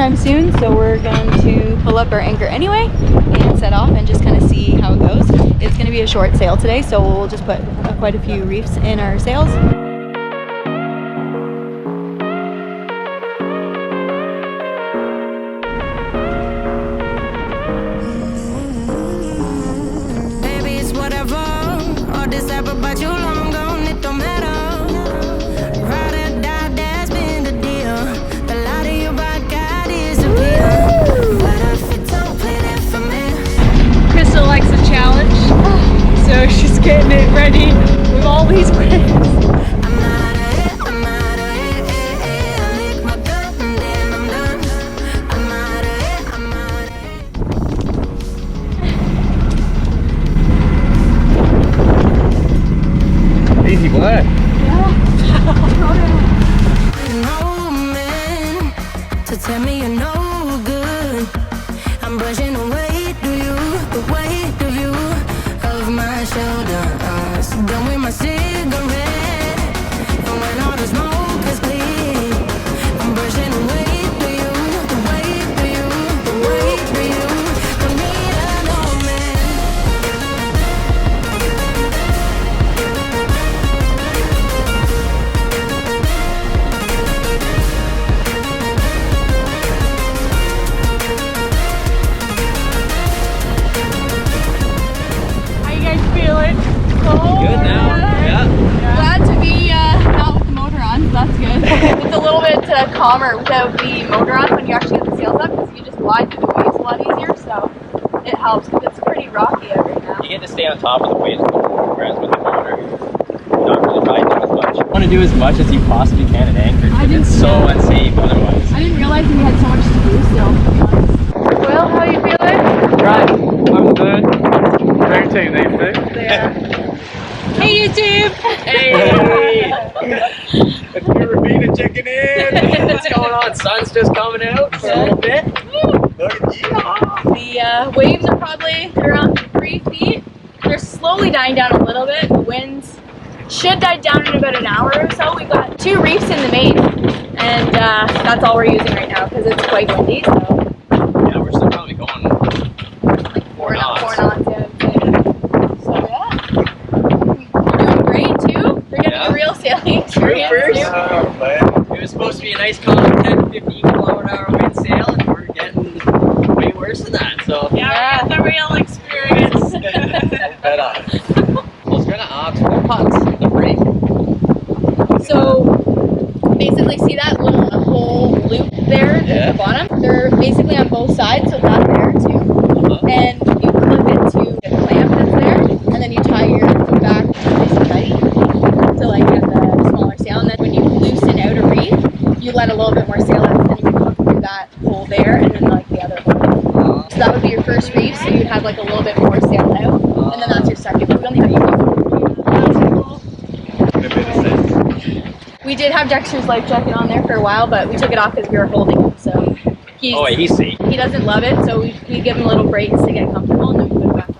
anytime soon, so we're going to pull up our anchor anyway and set off and just kind of see how it goes. It's going to be a short sail today, so we'll just put quite a few reefs in our sails. So she's getting it ready with all these waves. Easy work. To tell me you're no good, I'm brushing away the weight of you of my shoulders. Done with my cigarette, and when all the smoke is clear, I'm brushing away the weight of you. Don't need another man. Good now. Yeah. Glad to be not with the motor on, so that's good. It's a little bit calmer without the motor on when you actually get the sails up, because you just glide through the waves a lot easier, so it helps because it's pretty rocky out right now. You get to stay on top of the waves, whereas with the motor, you're not really riding them as much. You want to do as much as you possibly can at anchor, because it's so unsafe otherwise. I didn't realize we had so much to do still, to be honest. Will, how are you feeling? Right, I'm good. Dream team, these two. Yeah. Hey YouTube! Hey! It's Carabina checking in! What's going on? Sun's just coming out for a little bit. Look at you! The waves are probably around 3 feet. They're slowly dying down a little bit. The winds should die down in about an hour or so. We've got 2 reefs in the main, and that's all we're using right now because it's quite windy. So Yeah, we're still probably going like 4 knots. 4 knots, yeah. So yeah, we're doing great too. We're getting a real sailing experience too. Oh, man. It was supposed to be a nice calm 10 to 15 kilometer-hour wind sail, and we're getting way worse than that. So Yeah, we get the real experience. better. I was gonna ask, what part's the break? So basically, see that little whole loop there at the bottom? They're basically on both sides, so that there too. And you clip it to the clamp that's there, and then you tie your back nice and tight to like get the smaller sail. And then when you loosen out a reef, you let a little bit more sail out, and then you can hook through that hole there, and then like the other hole. So that would be your first reef, so you'd have like a little bit more sail out, and then that's your second. We only have We did have Dexter's life jacket on there for a while, but we took it off because we were holding him. So he's safe. He doesn't love it, so we give him little breaks to get comfortable, and then we put it back on.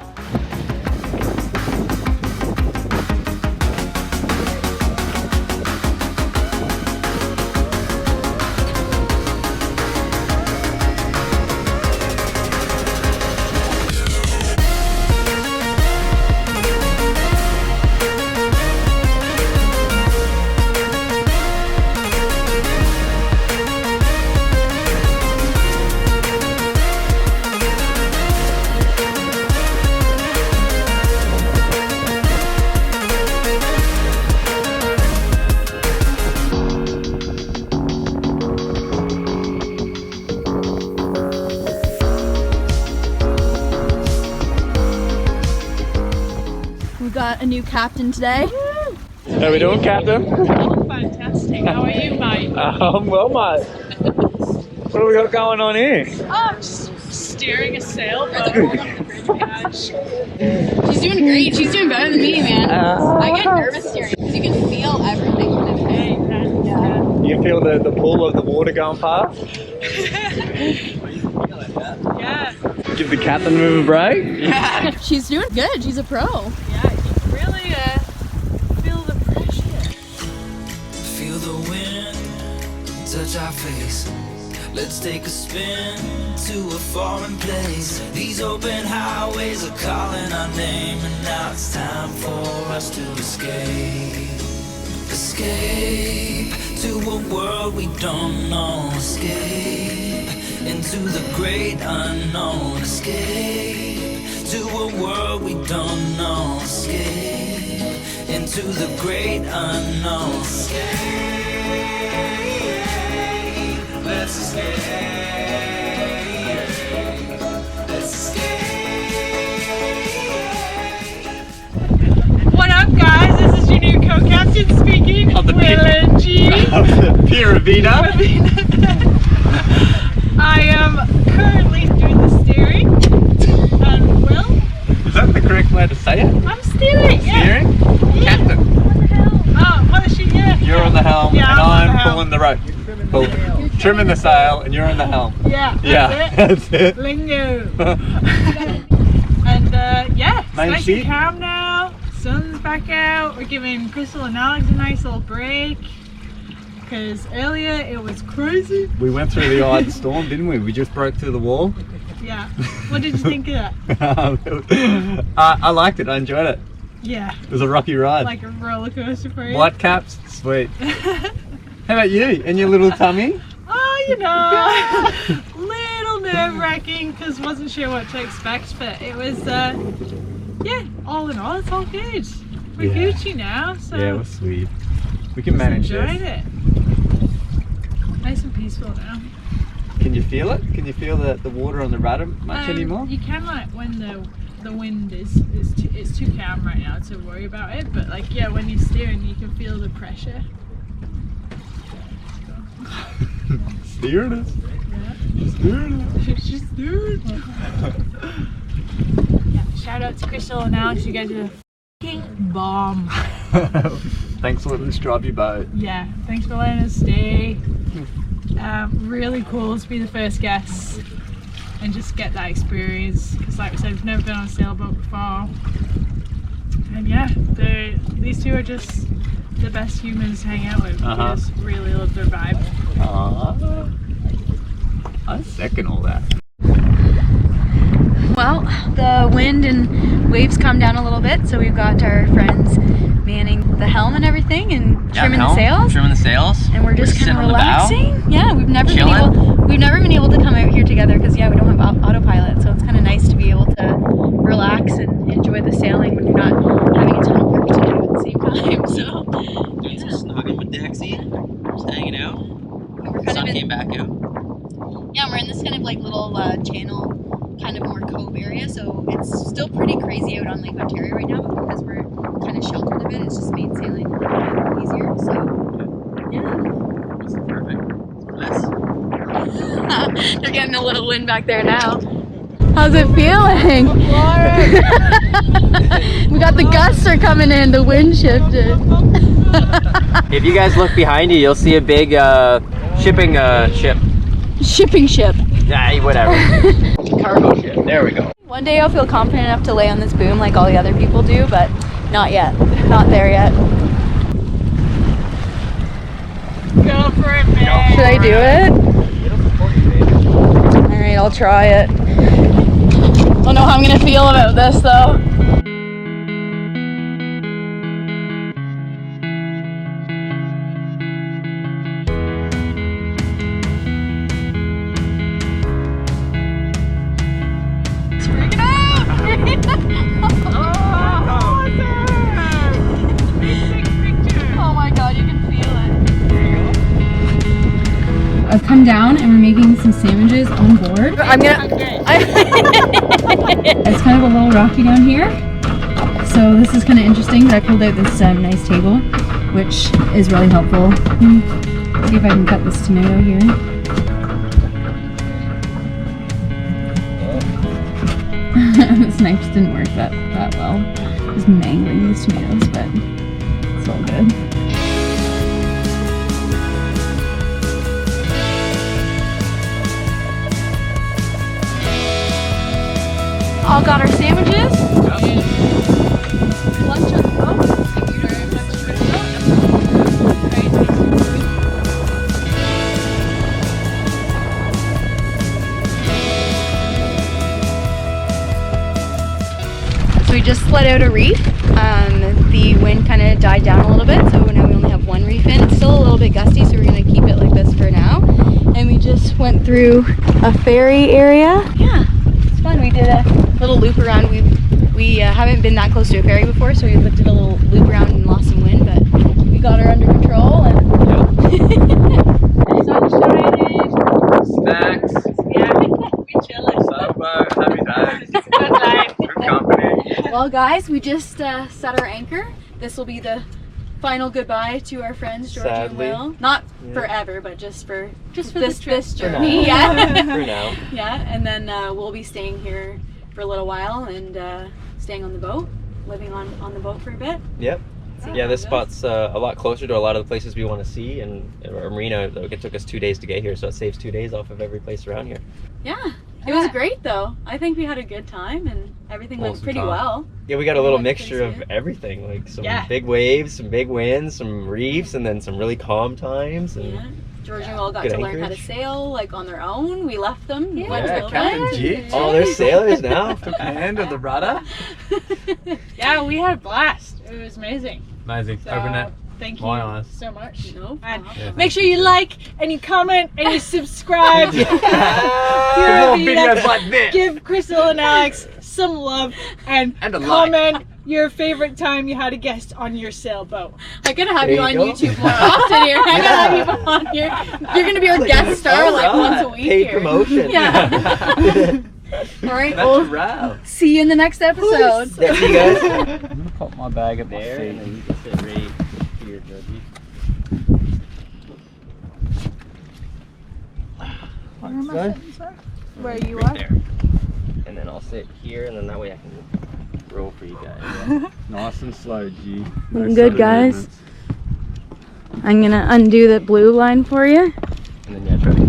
We got a new captain today. How we doing, Captain? Oh, fantastic. How are you, mate? Well, mate. What have we got going on here? Oh, just steering a sailboat on the bridge behind. She's doing great. She's doing better than me, man. I get nervous steering because you can feel everything. You feel the pull of the water going past? Yeah. Give the captain a bit of a break? Yeah. She's doing good. She's a pro. Yeah, you can really feel the pressure. Feel the wind touch our face. Let's take a spin to a foreign place. These open highways are calling our name, and now it's time for us to escape. Escape to a world we don't know. Escape into the great unknown. Escape to a world we don't know. Escape into the great unknown. Escape, let's escape. Let's escape. What up, guys? This is your new co-captain speaking. Of the Pira Vida. I am currently doing the steering, and Will, Is that the correct way to say it? I'm steering. Yeah. Steering? Captain. Oh, what is she? Yeah. You're on the helm, Yeah, and I'm on the I'm helm. pulling the rope. Cool. Trimming the sail, and you're on the helm. Yeah. Yeah, That's that's it. it. Lingo. And yeah, it's Main nice seat. and calm now. Sun's back out. We're giving Crystal and Alex a nice little break. Because earlier it was crazy. We went through the eye of the storm, didn't we? We just broke through the wall. Yeah. What did you think of that? I liked it. I enjoyed it. Yeah. It was a rocky ride. Like a roller coaster for you. White caps, sweet. How about you and your little tummy? Oh, you know, little nerve-wracking because wasn't sure what to expect, but it was, yeah, all in all, it's all good. We're Yeah. Gucci now, so Yeah, it was sweet. We can manage enjoyed this. it. Nice and peaceful now. Can you feel it? Can you feel the water on the rudder much anymore? You can, like, when the wind is it's too calm right now to worry about it, but like, yeah, when you're steering you can feel the pressure. Steering us. Yeah. Steering us. She's steering. Yeah, shout out to Crystal and Alex, you guys are a f***ing bomb. Thanks for letting us drive your boat. Yeah, thanks for letting us stay. Really cool to be the first guests and just get that experience, because like we said, we've never been on a sailboat before. And yeah, these two are just the best humans to hang out with. We just really love their vibe. I second all that. Well, the wind and waves calmed down a little bit, so we've got our friends manning the helm and everything and trimming the sails. Trimming the sails. And we're just kind of sitting on the bow. relaxing. Yeah, we've never Chilling. been able to come out here together because we don't have autopilot, so it's kind of nice to be able to relax and enjoy the sailing when you're not having a ton of work to do at the same time. So Doing some snogging with Dexy. Just hanging out. we're Sun came back out. yeah, we're in this kind of like little channel, kind of more cove area, so it's still pretty crazy out on Lake Ontario right now, but because we're kind of sheltered a bit, it's just made sailing a bit easier. So yeah. This is perfect. Bliss. They're getting a little wind back there now. How's it feeling? We got the gusts are coming in, the wind shifted. If you guys look behind you, you'll see a big shipping ship. Shipping ship. Yeah, whatever. Cargo ship. There we go. One day I'll feel confident enough to lay on this boom like all the other people do, but not yet. Not there yet. Go for it, man. Should I do it? Alright, I'll try it. Don't know how I'm gonna feel about this though. It's freaking out! Oh my god, you can feel it. I've come down and we're making some sandwiches on board. It's kind of a little rocky down here, so this is kind of interesting, but I pulled out this nice table, which is really helpful. See if I can cut this tomato here. This knife just didn't work that well. Just mangling these tomatoes, but it's all good. All got our sandwiches. Lunch on the boat. Thank you very much. just let out a reef. The wind kind of died down a little bit, so now we only have one reef in. It's still a little bit gusty, so we're gonna keep it like this for now. And we just went through a ferry area. Yeah, it's fun. We did a little loop around. We haven't been that close to a ferry before, so we did a little loop around and lost some wind, but we got her under control. And Snacks. Yeah, we chilling. Sailboat, happy times. Good life. Good company. Well, guys, we just set our anchor. This will be the final goodbye to our friends Georgie and Sadly. Will. Not forever, but just for this trip. this journey. Yeah. For now. Yeah, and then we'll be staying here for a little while and staying on the boat, living on the boat for a bit. Yep. See Yeah, how this it goes. spot's a lot closer to a lot of the places we want to see, and our marina, it took us 2 days to get here, so it saves 2 days off of every place around here. Yeah, it was great though. I think we had a good time and everything went Awesome pretty time. well. Yeah, we got a little Yeah, mixture pretty of everything, like some Yeah. big waves, some big winds, some reefs, and then some really calm times. And Yeah. Georgie and Will got Good to learn how to anchorage. sail like on their own. We left them. Yeah. went Yeah, to Captain them. G. oh, they're sailors now. Took the hand of the rudder. Yeah, we had a blast. It was amazing. Amazing. So, Open it. thank My you eyes. so much. No And problem. Yeah. make sure you like and you comment and you subscribe. More Give videos like this. Give Crystal and Alex some love and And a comment your favorite time you had a guest on your sailboat. I'm gonna have There you you on go. YouTube more often here. I'm gonna have you on here. You're gonna be our guest star like once a week. Paid here. promotion. Yeah. All right. Well, Natural. see you in the next episode. Yeah, see you guys. I'm gonna pop my bag up there and then you can sit right here, Georgie. Where you Right are? there. And then I'll sit here and then that way I can roll for you guys. Yeah? Nice and slow, G. No Good, guys. movements. I'm gonna undo the blue line for you. And then yeah, try to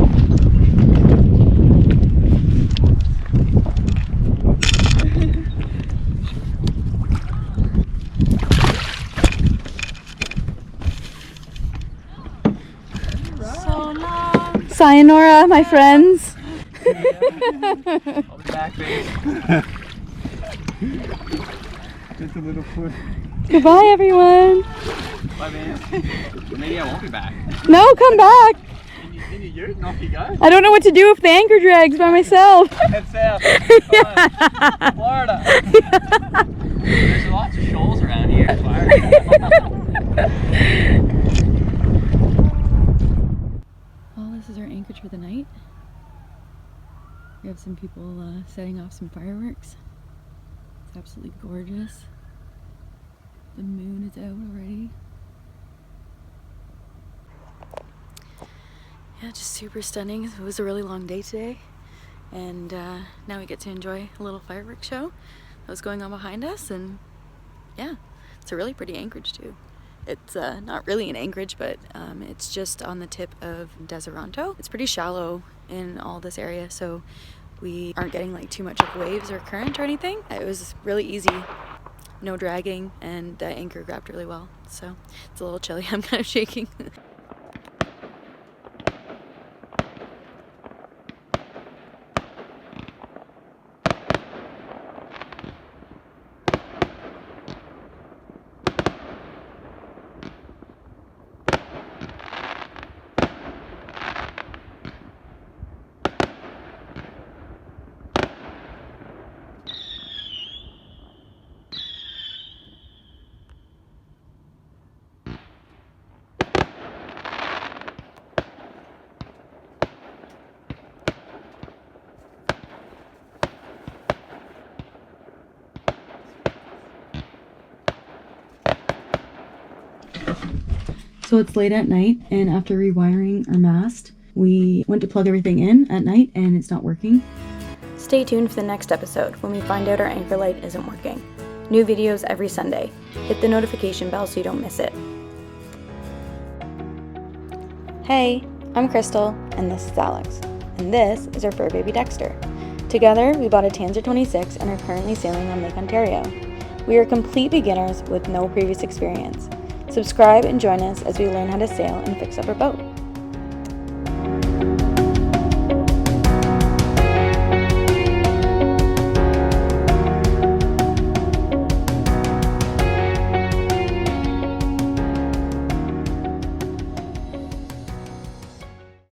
Sayonara, my friends. I'll be back, babe. Just a little push. Goodbye, everyone. Bye, man. Maybe I won't be back. No, come back. In your ute, and off you go. I don't know what to do if the anchor drags by myself. Head south. Florida. There's lots of shoals around here. Well, this is our anchorage for the night. We have some people setting off some fireworks. It's absolutely gorgeous. The moon is out already. Yeah, just super stunning. It was a really long day today. And now we get to enjoy a little fireworks show that was going on behind us. And yeah, it's a really pretty anchorage too. It's not really an anchorage, but it's just on the tip of Deseronto. It's pretty shallow in all this area, so we aren't getting like too much of waves or current or anything. It was really easy, no dragging, and the anchor grabbed really well. So it's a little chilly. I'm kind of shaking. So it's late at night, and after rewiring our mast, we went to plug everything in at night and it's not working. Stay tuned for the next episode when we find out our anchor light isn't working. New videos every Sunday. Hit the notification bell so you don't miss it. Hey, I'm Crystal, and this is Alex, and this is our fur baby Dexter. Together, we bought a Tanzer 26 and are currently sailing on Lake Ontario. We are complete beginners with no previous experience. Subscribe and join us as we learn how to sail and fix up our boat.